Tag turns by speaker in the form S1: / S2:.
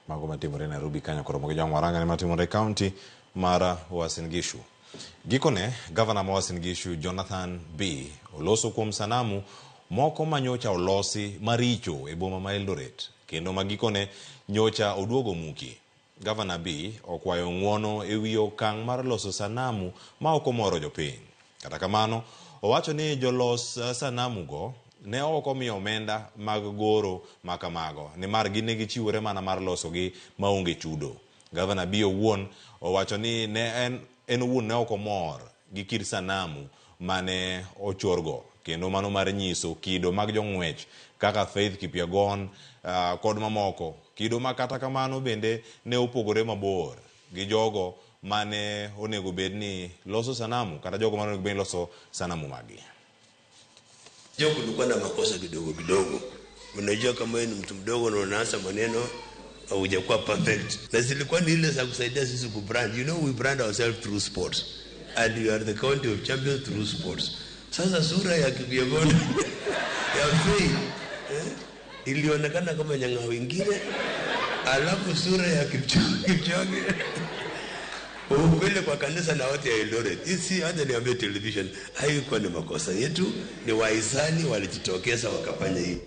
S1: mago matimore Nairobi kanyo koro mogi jang waranga ni matimore county mara Uasin Gishu. Gikone gavana ma Uasin Gishu Jonathan B oloso kuom sanamu moko manyocha olosi maricho e boma ma Eldoret kendo magikone nyocha oduogo muki. Gavana B okwayo ng'uono e wi okang' mar loso sanamu ma ok omoro jopiny. Kata kamano owacho ni jolos sanamu go ne ok omiyo omenda mag goro makamago ni mar gine gichiwore mana mar loso gi maonge chudo. Gavana B owuon owacho ni ne en owuon ne ok omor gi kit sanamu mane ochorgo kendo mano mar nyiso kido mag jong'wech kaka Faith Kipyegon kod mamoko, kido ma kata kamano bende ne opogore mabor gi jogo mane onego bed ni loso sanamu kata jogo mane onego bed ni loso sanamu magi.
S2: Jogo kulikuwa na makosa kidogo kidogo. Unajua kama wewe ni mtu mdogo na unaanza maneno hujakuwa perfect. Na zilikuwa ni ile za kusaidia sisi kubrand. You know we brand ourselves through sports. And we are the county of champions through sports. Sasa sura ya Kipyegon ya Faith ilionekana kama nyanga wengine, alafu sura ya Kipchoge upele kwa kanisa na watu ya Eldoret. Isi hata niambie television haikuwa ni makosa yetu, ni wahisani walijitokeza wakafanya hivi.